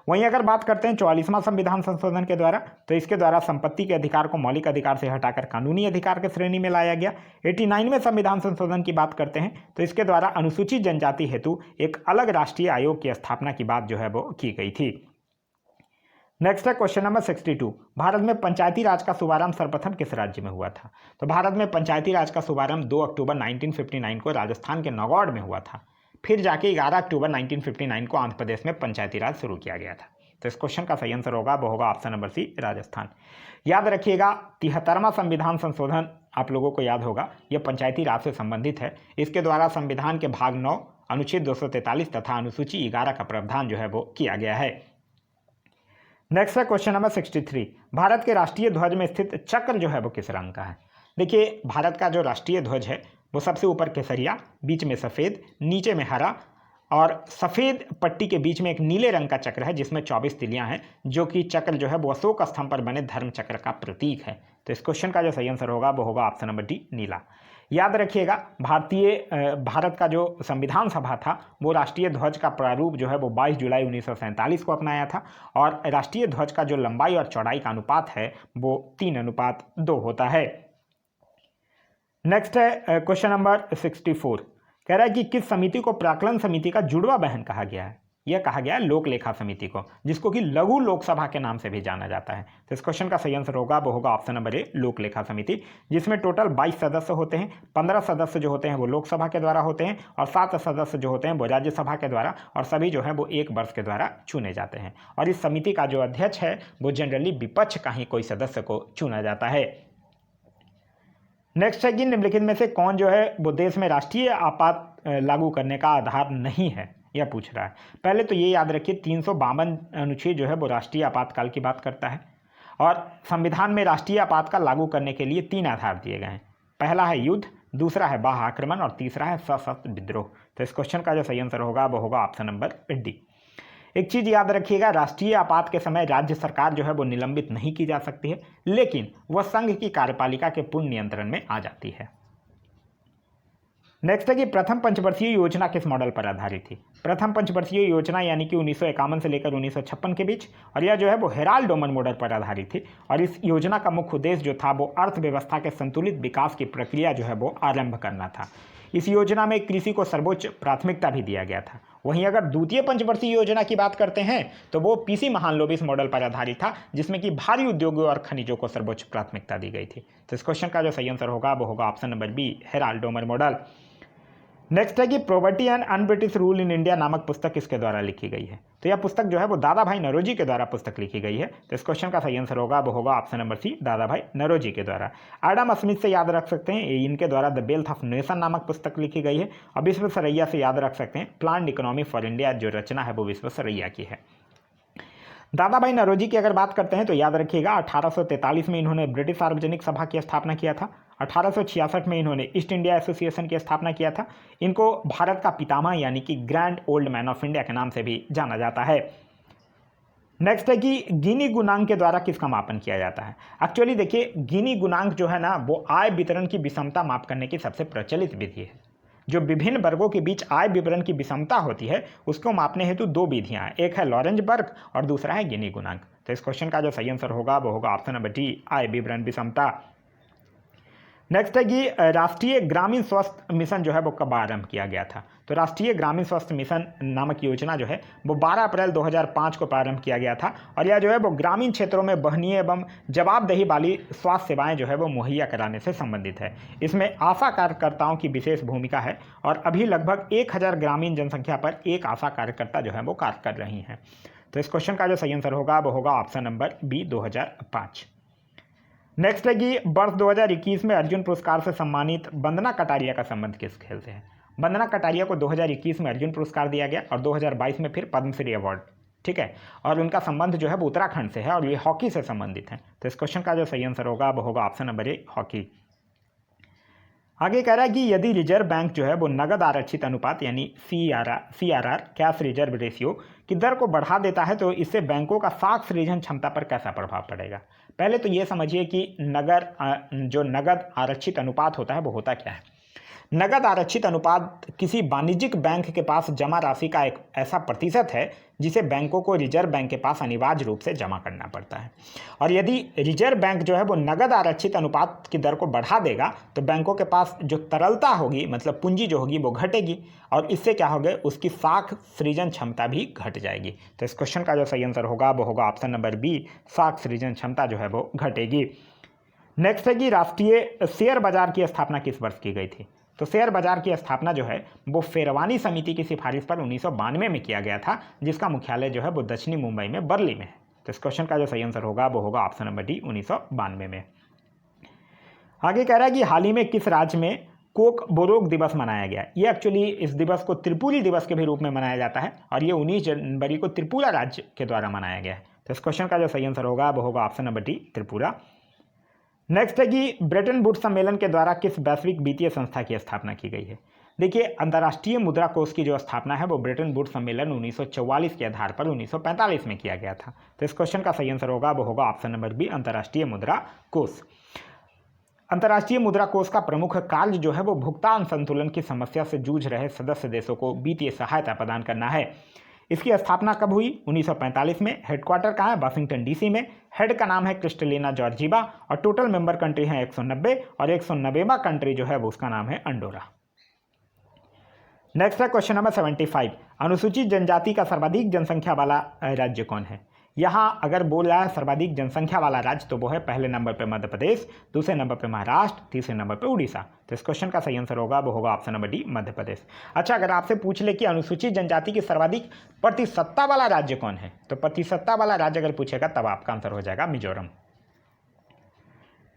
वहीं अगर बात करते हैं 44वां संविधान संशोधन के द्वारा, तो इसके द्वारा संपत्ति के अधिकार को मौलिक अधिकार से हटाकर कानूनी अधिकार के श्रेणी में लाया गया। 89वें संविधान संशोधन की बात करते हैं तो इसके द्वारा अनुसूचित जनजाति हेतु एक अलग राष्ट्रीय आयोग की स्थापना की बात जो है वो की गई थी। नेक्स्ट है क्वेश्चन नंबर 62, भारत में पंचायती राज का शुभारंभ सर्वप्रथम किस राज्य में हुआ था? तो भारत में पंचायती राज का शुभारंभ 2 अक्टूबर 1959 को राजस्थान के नगौड़ में हुआ था। फिर जाके 11 अक्टूबर 1959 को आंध्र प्रदेश में पंचायती राज शुरू किया गया था। तो इस क्वेश्चन का सही आंसर होगा वो होगा ऑप्शन नंबर सी, राजस्थान। याद रखिएगा, 73वां संविधान संशोधन आप लोगों को याद होगा, यह पंचायती राज से संबंधित है। इसके द्वारा संविधान के भाग 9 अनुच्छेद 243 तथा अनुसूची 11 का प्रावधान जो है वो किया गया है। नेक्स्ट है क्वेश्चन नंबर 63, भारत के राष्ट्रीय ध्वज में स्थित चक्र जो है वो किस रंग का है? देखिए, भारत का जो राष्ट्रीय ध्वज है वो सबसे ऊपर केसरिया, बीच में सफ़ेद, नीचे में हरा और सफ़ेद पट्टी के बीच में एक नीले रंग का चक्र है जिसमें 24 तिलियां हैं, जो कि चक्र जो है वो अशोक स्तंभ पर बने धर्म चक्र का प्रतीक है। तो इस क्वेश्चन का जो सही आंसर होगा वो होगा ऑप्शन नंबर डी, नीला। याद रखिएगा, भारत का जो संविधान सभा था वो राष्ट्रीय ध्वज का प्रारूप जो है वो 22 जुलाई 1947 को अपनाया था, और राष्ट्रीय ध्वज का जो लंबाई और चौड़ाई का अनुपात है वो 3:2 होता है। नेक्स्ट है क्वेश्चन नंबर 64। कह रहा है कि किस समिति को प्राक्कलन समिति का जुड़वा बहन कहा गया है? यह कहा गया है लोक लेखा समिति को, जिसको कि लघु लोकसभा के नाम से भी जाना जाता है। तो इस क्वेश्चन का सही आंसर होगा वो होगा ऑप्शन नंबर ए, लोक लेखा समिति, जिसमें टोटल 22 सदस्य होते हैं। 15 सदस्य जो होते हैं वो लोकसभा के द्वारा होते हैं, और 7 सदस्य जो होते हैं वो राज्यसभा के द्वारा, और सभी जो है वो 1 वर्ष के द्वारा चुने जाते हैं। और इस समिति का जो अध्यक्ष है वो जनरली विपक्ष का ही कोई सदस्य को चुना जाता है। नेक्स्ट है कि निम्नलिखित में से कौन जो है वो देश में राष्ट्रीय आपात लागू करने का आधार नहीं है, यह पूछ रहा है। पहले तो ये याद रखिए 352 अनुच्छेद जो है वो राष्ट्रीय आपातकाल की बात करता है, और संविधान में राष्ट्रीय आपातकाल लागू करने के लिए 3 आधार दिए गए हैं। पहला है युद्ध, दूसरा है बाह्य आक्रमण, और तीसरा है सशस्त्र विद्रोह। तो इस क्वेश्चन का जो सही आंसर होगा वो होगा ऑप्शन नंबर डी। एक चीज़ याद रखिएगा, राष्ट्रीय आपात के समय राज्य सरकार जो है वो निलंबित नहीं की जा सकती है, लेकिन वह संघ की कार्यपालिका के पूर्ण नियंत्रण में आ जाती है। नेक्स्ट है कि प्रथम पंचवर्षीय योजना किस मॉडल पर आधारित थी? प्रथम पंचवर्षीय योजना यानी कि 1951 से लेकर 1956 के बीच, और यह जो है वो हेराल्ड डोमन मॉडल पर आधारित थी। और इस योजना का मुख्य उद्देश्य जो था वो अर्थव्यवस्था के संतुलित विकास की प्रक्रिया जो है वो आरंभ करना था। इस योजना में कृषि को सर्वोच्च प्राथमिकता भी दिया गया था। वहीं अगर द्वितीय पंचवर्षीय योजना की बात करते हैं तो वो पीसी महालनोबिस मॉडल पर आधारित था, जिसमें कि भारी उद्योगों और खनिजों को सर्वोच्च प्राथमिकता दी गई थी। तो इस क्वेश्चन का जो सही आंसर होगा वो होगा option number B, Harrod Domar model. Next है कि poverty and un-British rule in India नामक पुस्तक किसके द्वारा लिखी गई है? तो यह पुस्तक जो है वो दादा भाई नौरोजी के द्वारा पुस्तक लिखी गई है। तो इस क्वेश्चन का सही आंसर होगा वो होगा ऑप्शन नंबर सी, दादा भाई नौरोजी के द्वारा। एडम स्मिथ से याद रख सकते हैं, इनके द्वारा द वेल्थ ऑफ नेशन नामक पुस्तक लिखी गई है। और विश्वेश्वरैया से याद रख सकते हैं, प्लान्ड इकोनॉमी फॉर इंडिया, जो रचना है वो विश्वेश्वरैया की है। दादा भाई नौरोजी की अगर बात करते हैं तो याद रखिएगा 1843 में इन्होंने ब्रिटिश सार्वजनिक सभा की स्थापना किया था। 1866 में इन्होंने ईस्ट इंडिया एसोसिएशन की स्थापना किया था। इनको भारत का पितामह यानी कि grand old man of India के नाम से भी जाना जाता है। नेक्स्ट है कि गिनी गुणांक के द्वारा किसका मापन किया जाता है? एक्चुअली देखिए, गिनी गुणांक जो है ना वो आय वितरण की विषमता माप करने की सबसे प्रचलित विधि है। जो विभिन्न वर्गों के बीच आय विवरण की विषमता होती है उसको मापने हेतु 2 विधियां हैं, एक है लॉरेंज वर्ग और दूसरा है गिनी गुणांक। तो इस क्वेश्चन का जो सही आंसर होगा वो होगा ऑप्शन नंबर डी, आय विवरण विषमता। नेक्स्ट है कि राष्ट्रीय ग्रामीण स्वास्थ्य मिशन जो है वो कब आरंभ किया गया था? तो राष्ट्रीय ग्रामीण स्वास्थ्य मिशन नामक योजना जो है वो 12 अप्रैल 2005 को प्रारंभ किया गया था। और यह जो है वो ग्रामीण क्षेत्रों में वहनीय एवं जवाबदेही वाली स्वास्थ्य सेवाएं जो है वो मुहैया कराने से संबंधित है। इसमें आशा कार्यकर्ताओं की विशेष भूमिका है, और अभी लगभग 1000 ग्रामीण जनसंख्या पर एक आशा कार्यकर्ता जो है वो कार्य कर रही हैं। तो इस क्वेश्चन का जो सही आंसर होगा वो होगा ऑप्शन नंबर बी, 2005। नेक्स्ट है कि वर्ष 2021 में अर्जुन पुरस्कार से सम्मानित वंदना कटारिया का संबंध किस खेल से है? वंदना कटारिया को 2021 में अर्जुन पुरस्कार दिया गया और 2022 में फिर पद्मश्री अवार्ड, ठीक है। और उनका संबंध जो है वो उत्तराखंड से है और ये हॉकी से संबंधित है। तो इस क्वेश्चन का जो सही आंसर होगा वो होगा ऑप्शन नंबर ए, हॉकी। आगे कह रहा है कि यदि रिजर्व बैंक जो है वो नगद आरक्षित अनुपात यानी CRR कैश रिजर्व रेशियो की दर को बढ़ा देता है तो इससे बैंकों का साख सृजन क्षमता पर कैसा प्रभाव पड़ेगा? पहले तो ये समझिए कि जो नगद आरक्षित अनुपात होता है वो होता क्या है। नगद आरक्षित अनुपात किसी वाणिज्यिक बैंक के पास जमा राशि का एक ऐसा प्रतिशत है जिसे बैंकों को रिजर्व बैंक के पास अनिवार्य रूप से जमा करना पड़ता है। और यदि रिजर्व बैंक जो है वो नगद आरक्षित अनुपात की दर को बढ़ा देगा तो बैंकों के पास जो तरलता होगी, मतलब पूंजी जो होगी वो घटेगी, और इससे क्या होगा, उसकी साख सृजन क्षमता भी घट जाएगी। तो इस क्वेश्चन का जो सही आंसर होगा वो होगा ऑप्शन नंबर बी, साख सृजन क्षमता जो है वो घटेगी। नेक्स्ट है कि राष्ट्रीय शेयर बाजार की स्थापना किस वर्ष की गई थी? तो शेयर बाजार की स्थापना जो है वो फेरवानी समिति की सिफारिश पर 1992 में किया गया था, जिसका मुख्यालय जो है वो दक्षिणी मुंबई में बर्ली में है। तो इस क्वेश्चन का जो सही आंसर होगा वो होगा ऑप्शन नंबर डी, 1992 में। आगे कह रहा है कि हाल ही में किस राज्य में कोक बोरोक दिवस मनाया गया? ये एक्चुअली इस दिवस को त्रिपुरी दिवस के भी रूप में मनाया जाता है और ये 19 जनवरी को त्रिपुरा राज्य के द्वारा मनाया गया है। तो इस क्वेश्चन का जो सही आंसर होगा वो होगा option number D, Tripura. Next है कि ब्रेटन वुड्स सम्मेलन के द्वारा किस वैश्विक वित्तीय संस्था की स्थापना की गई है? देखिए, अंतर्राष्ट्रीय मुद्रा कोष की जो स्थापना है वो ब्रेटन वुड्स सम्मेलन 1944 के आधार पर 1945 में किया गया था। तो इस क्वेश्चन का सही आंसर होगा वो होगा ऑप्शन नंबर बी, अंतर्राष्ट्रीय मुद्रा कोष। अंतर्राष्ट्रीय मुद्रा कोष का प्रमुख कार्य जो है वो भुगतान संतुलन की समस्या से जूझ रहे सदस्य देशों को वित्तीय सहायता प्रदान करना है। इसकी स्थापना कब हुई? 1945 में। हेडक्वार्टर कहाँ है? वाशिंगटन डीसी में। हेड का नाम है क्रिस्टलिना जॉर्जीवा और टोटल मेंबर कंट्री हैं 190 और 190वां कंट्री जो है वो उसका नाम है अंडोरा। नेक्स्ट है क्वेश्चन नंबर 75। अनुसूचित जनजाति का सर्वाधिक जनसंख्या वाला राज्य कौन है? यहाँ अगर बोल रहा है सर्वाधिक जनसंख्या वाला राज्य तो वो है पहले नंबर पे मध्य प्रदेश, दूसरे नंबर पे महाराष्ट्र, तीसरे नंबर पे उड़ीसा। तो इस क्वेश्चन का सही आंसर होगा वो होगा option number D, Madhya Pradesh. अच्छा, अगर आपसे पूछ ले कि अनुसूचित जनजाति की सर्वाधिक प्रतिशतता वाला राज्य कौन है, तो प्रतिशतता वाला राज्य अगर पूछेगा तब आपका आंसर हो जाएगा मिजोरम।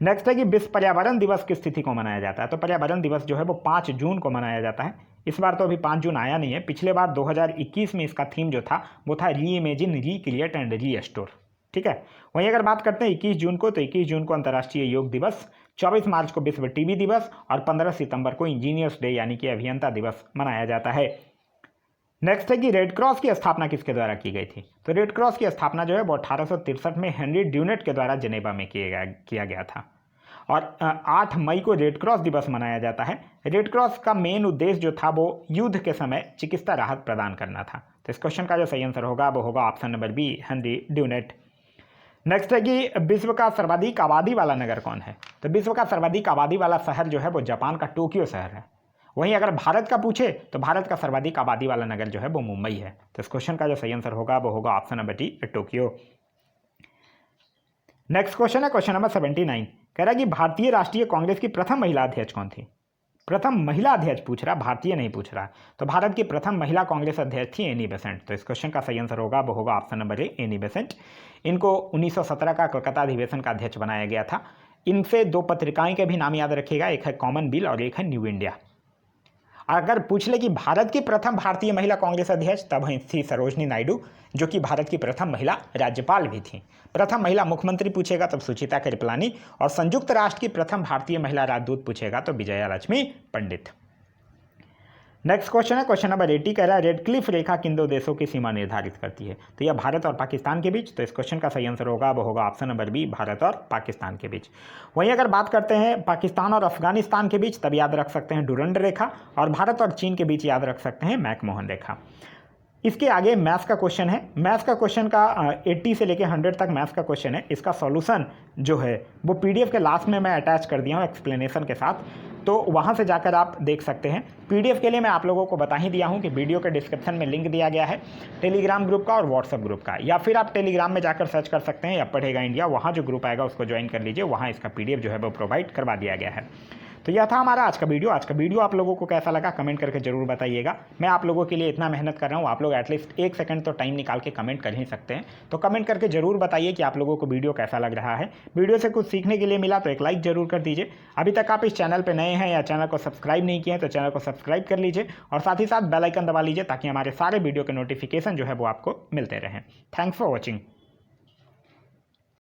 नेक्स्ट है कि विश्व पर्यावरण दिवस किस तिथि को मनाया जाता है? तो पर्यावरण दिवस जो है वो 5 जून को मनाया जाता है। इस बार तो अभी 5 जून आया नहीं है। पिछले बार 2021 में इसका थीम जो था वो था री इमेजिन, रिक्रिएट एंड रीस्टोर। ठीक है। वहीं अगर बात करते हैं 21 जून को, तो 21 जून को अंतर्राष्ट्रीय योग दिवस, 24 मार्च को विश्व टीबी दिवस और 15 सितंबर को इंजीनियर्स डे यानी कि अभियंता दिवस मनाया जाता है। नेक्स्ट है कि रेड क्रॉस की स्थापना किसके द्वारा की गई थी? तो रेड क्रॉस की स्थापना जो है वो 1863 में हेनरी ड्यूनेट के द्वारा जेनेवा में किया गया था और 8 मई को रेड क्रॉस दिवस मनाया जाता है। रेड क्रॉस का मेन उद्देश्य जो था वो युद्ध के समय चिकित्सा राहत प्रदान करना था। तो इस क्वेश्चन का जो सही आंसर होगा वो होगा option number B, Henry Dunant. Next है कि विश्व का सर्वाधिक आबादी वाला नगर कौन है? तो विश्व का सर्वाधिक आबादी वाला शहर जो है वो जापान का टोक्यो शहर है। वहीं अगर भारत का पूछे तो भारत का सर्वाधिक आबादी वाला नगर जो है वो मुंबई है। तो इस क्वेश्चन का जो सही आंसर होगा वो होगा option number D, Tokyo. Next question है क्वेश्चन नंबर 79। कह रहा है कि भारतीय राष्ट्रीय कांग्रेस की प्रथम महिला अध्यक्ष कौन थी? प्रथम महिला अध्यक्ष पूछ रहा, भारतीय नहीं पूछ रहा। तो भारत की प्रथम महिला कांग्रेस अध्यक्ष थी एनी बेसेंट। तो इस क्वेश्चन का सही आंसर होगा वो होगा ऑप्शन नंबर ए, एनी बेसेंट। इनको 1917 का कलकत्ता अधिवेशन का अध्यक्ष बनाया गया था। इनसे 2 पत्रिकाएं के भी नाम याद रखिएगा, एक है कॉमन बिल और एक है न्यू इंडिया। अगर पूछ ले कि भारत की प्रथम भारतीय महिला कांग्रेस अध्यक्ष, तब थी सरोजनी नायडू, जो कि भारत की प्रथम महिला राज्यपाल भी थी। प्रथम महिला मुख्यमंत्री पूछेगा तब सुचिता कृपलानी और संयुक्त राष्ट्र की प्रथम भारतीय महिला राजदूत पूछेगा तो विजया लक्ष्मी पंडित। नेक्स्ट क्वेश्चन है क्वेश्चन नंबर 80। कह रहा है रेड क्लिफ रेखा किन 2 देशों की सीमा निर्धारित करती है? तो यह भारत और पाकिस्तान के बीच। तो इस क्वेश्चन का सही आंसर होगा वो होगा ऑप्शन नंबर बी, भारत और पाकिस्तान के बीच। वहीं अगर बात करते हैं पाकिस्तान और अफगानिस्तान के बीच, तब याद रख सकते हैं डुरंड रेखा और भारत और चीन के बीच याद रख सकते हैं मैकमोहन रेखा। इसके आगे मैथ्स का क्वेश्चन है। मैथ्स का क्वेश्चन का 80 से लेकर 100 तक मैथ्स का क्वेश्चन है। इसका सॉल्यूशन जो है वो पीडीएफ के लास्ट में मैं अटैच कर दिया हूँ एक्सप्लेनेशन के साथ, तो वहाँ से जाकर आप देख सकते हैं। पीडीएफ के लिए मैं आप लोगों को बता ही दिया हूँ कि वीडियो के डिस्क्रिप्शन में लिंक दिया गया है टेलीग्राम ग्रुप का और व्हाट्सएप ग्रुप का, या फिर आप टेलीग्राम में जाकर सर्च कर सकते हैं या पढ़ेगा इंडिया, वहाँ जो ग्रुप आएगा उसको ज्वाइन कर लीजिए, वहाँ इसका पीडीएफ जो है वो प्रोवाइड करवा दिया गया है। तो यह था हमारा आज का वीडियो। आज का वीडियो आप लोगों को कैसा लगा कमेंट करके जरूर बताइएगा। मैं आप लोगों के लिए इतना मेहनत कर रहा हूँ, आप लोग एटलीस्ट 1 सेकंड तो टाइम निकाल के कमेंट कर ही सकते हैं। तो कमेंट करके जरूर बताइए कि आप लोगों को वीडियो कैसा लग रहा है। वीडियो से कुछ सीखने के लिए मिला तो एक लाइक जरूर कर दीजिए। अभी तक आप इस चैनल पर नए हैं या चैनल को सब्सक्राइब नहीं किए हैं तो चैनल को सब्सक्राइब कर लीजिए और साथ ही साथ बेल आइकन दबा लीजिए ताकि हमारे सारे वीडियो के नोटिफिकेशन जो है वो आपको मिलते रहें। Thanks for watching.